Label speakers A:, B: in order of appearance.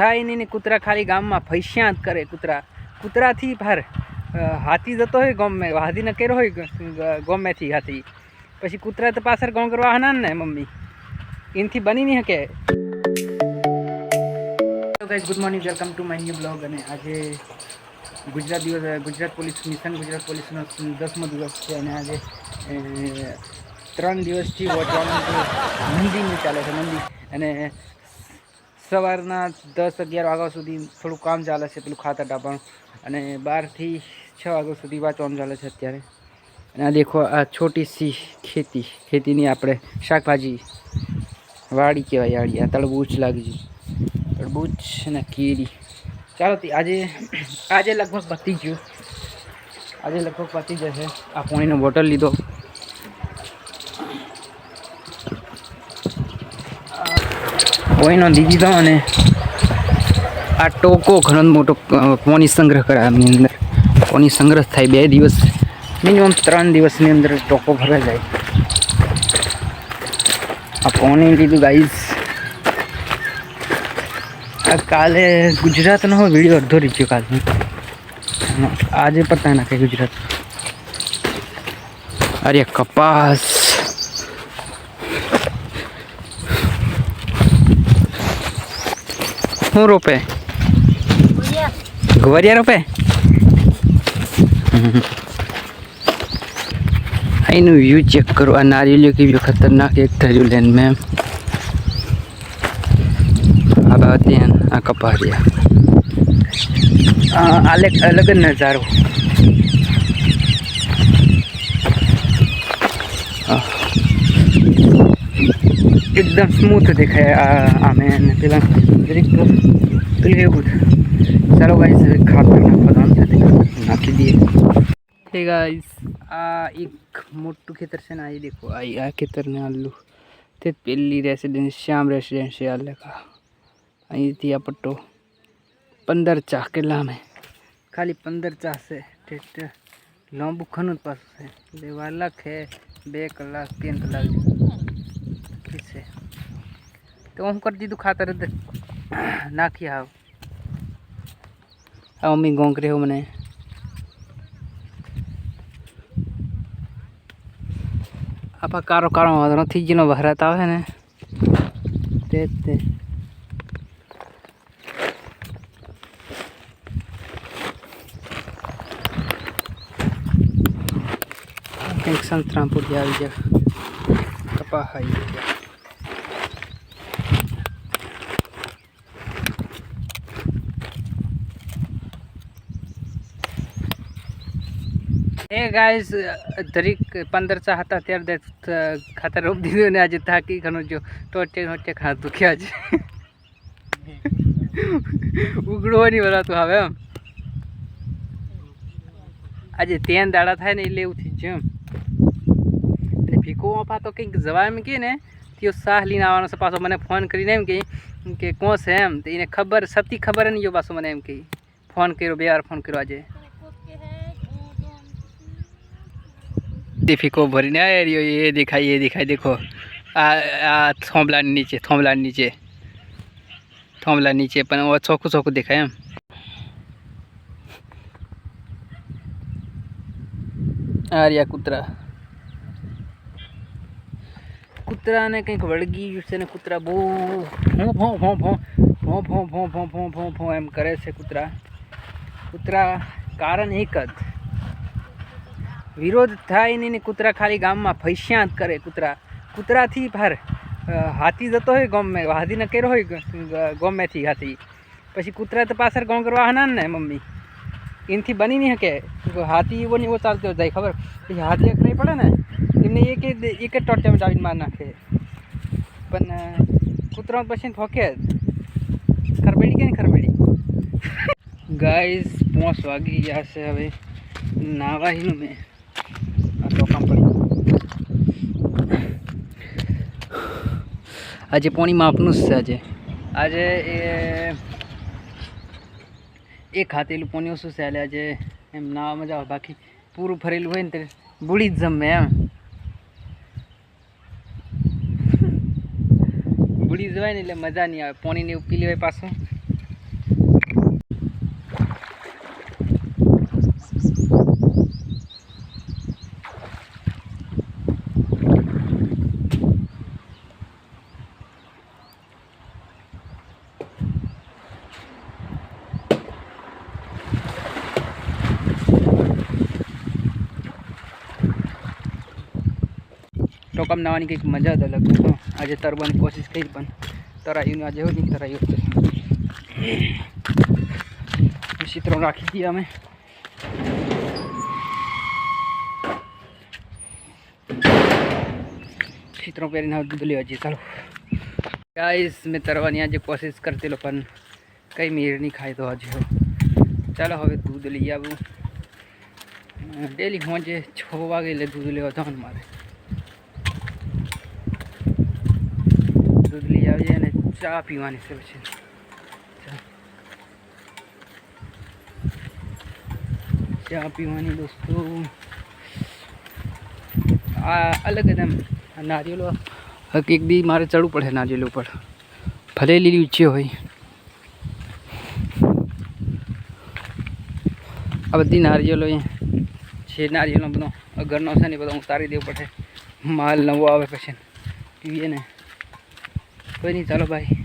A: થાય નહીં ને કૂતરા ખાલી ગામમાં ફૈસ્યા જ કરે. કૂતરાથી ભાર હાથી જતો હોય ગામમાં, હાથી ન કર્યો હોય ગામમાંથી હાથી, પછી કૂતરા તો પાછળ ગામ કરવા હના ને મમ્મી, એનાથી બની નહીં શકે. Guys good morning, welcome to my new blog. અને આજે ગુજરાત પોલીસ મિશન ગુજરાત પોલીસનો 10મો દિવસ છે અને આજે 3 દિવસથી વોચવાનું મંદિરનું ચાલે છે. મંદિર અને સવારના 10-11 વાગ્યા સુધી થોડું કામ ચાલે છે, પેલું ખાતર ટાપવાનું, અને 12 થી 6 વાગ્યા સુધી વાંચવાનું ચાલે છે અત્યારે. અને આ દેખો, આ છોટી સી ખેતીની આપણે શાકભાજી વાડી કહેવાય. વાડી આ તરબૂચ લાગી છે, તરબૂચ અને કેરી. ચાલો આજે લગભગ પતી ગયું, આજે લગભગ પતી જશે. આ પાણીનો બોટલ લીધો, પાણીનો દીધી દો, અને આ ટોકો ઘણો મોટો પાણી સંગ્રહ કરે. આની અંદર પાણી સંગ્રહ થાય 2 દિવસ, મિનિમમ 3 દિવસની અંદર ટોકો ભરાઈ જાય. આ પાણી લીધું ગાઈઝ. આ કાલે ગુજરાતનો વિડીયો અડધો રહી ગયો કાલનો, આજે પતા નાખે ગુજરાત. અરે કપાસ શું રોપે? ગવરિયા રોપે. અહીંનું વ્યૂ ચેક કરો. આ નારિયેળીઓ કેવી ખતરનાક એક થયું લેન મેં. આ બાબતે આ કપારિયા અલગ જ નજારો. એકદમ સ્મૂથ દેખાય આમે, અને પેલા દરેક પેલું એવું. ચાલો ગાઈસ, હવે ખાતર નાખવાનું છે, નાખી દઈએ. હે ગાઈસ, આ એક મોટું ખેતર છે ને, આ દેખો, આ ખેતરને આલું તે પેલી રેસિડેન્સ શ્યામ રેસિડેન્શિયલ લેખા. અહીંથી આ પટ્ટો 15 ચાહ કેટલા અમે ખાલી 15 ચાહ છે. ટ્રેક્ટર લાંબુ ખનું જ પાછું છે, એટલે વાર લાગે 2 કલાક 3 કલાક છે. તો હું કરી દીધું ખાતર જ નાખી આવ. આ મમ્મી ગોંકરે એવું મને આપા કારો વાંધો નથી. જેનો વહરાત આવે ને તે કંઈક સંતરામપુરથી આવી ગયા, કપા આવી ગયા. એ ગાઈસ, દરેક 15 ચાહ હતા ત્યારે ખાતર રોપી દીધું, ને આજે થાકી ઘણું જો ટોટે ખાતું કે આજે ઉગડો નહીં વરાતું હવે એમ. આજે 3 દાડા થાય ને એટલે એવું થઈ ગયું એમ. અને ભીખો આપા તો કંઈક જવા એમ કે ને, તે શાહ લઈને આવવાનો છે પાછો. મને ફોન કરીને એમ કે કોણ છે એમ, તો એને ખબર સતી ખબર નહીં જો પાછો મને એમ કે ફોન કર્યો, 2 વાર ફોન કર્યો આજે. ફીકો ભરીને આ રહ્યો, એ દેખાય દેખો. આ થોંભલા નીચે પણ ચોખ્ખું દેખાય એમ. આ રહ્યા કૂતરાને કંઈક વળગી ગયું છે ને. કૂતરા બહુ ભોં એમ કરે છે. કૂતરા કારણ એક જ, વિરોધ થાય નહીં ને કૂતરા ખાલી ગામમાં ફૈસ્યા જ કરે. કૂતરાથી ભાર હાથી જતો હોય ગામમાં, હાથી ન કર્યો હોય ગામમાંથી હાથી, પછી કૂતરા તો પાછળ ગામ કરવા હના ને મમ્મી, એનાથી બની નહીં શકે. હાથી એવો ને એવો ચાલતો જાય ખબર. પછી હાથી એક નહીં પડે ને, એમને એક જ ટોર્ચામાં દાવીને માર નાખે. પણ કૂતરા પછી ફોકે જ ખરબેડી કે ને ખરબેડી. ગાઈસ 5 વાગી ગયા છે, હવે નાવાહીનું મેં ટોકામ પડી. આજે પાણી માપનું જ છે. આજે એ ખાતેલું પાણી ઓછું છે. આજે એમ નાવા મજા આવે, બાકી પૂરું ભરેલું હોય ને તે બુડી જ જમે એમ. બુડી જવાય ને એટલે મજા નહીં આવે. પાણીને એવું પી લેવાય પાછું. ચોકામાં નાવાની કંઈક મજા જ અલગ હતો. આજે તરવાની કોશિશ કરી પણ તરાયું આજે એવું નહીં તરાયું. ચિત્રો રાખી દઈએ અમે. ચિત્રો પહેરીને દૂધ લેવા જઈએ. ચાલો ગાઈસ, મેં તરવાની આજે કોશિશ કરતેલો પણ કંઈ મેળ નહીં ખાય તો આજે. ચાલો હવે દૂધ લઈ આવું. ડેલી સાંજે 6 વાગે એટલે દૂધ લેવા જવાનું મારે. દૂધ લઈ આવીએ અને ચા પીવાની છે પછી. ચા પીવાની દોસ્તો આ અલગ જ એમ. નારિયેલો એક દી મારે ચડવું પડે નારિયેલ ઉપર, ભલે લીલી ઊંચી હોય. આ બધી નારિયેલો છે, નારિયેલનો બધો ઘરનો છે ને બધો ઉતારી દેવું પડે. માલ નવો આવે પછી પીવીએ ને. કોઈ નહીં, ચાલો ભાઈ.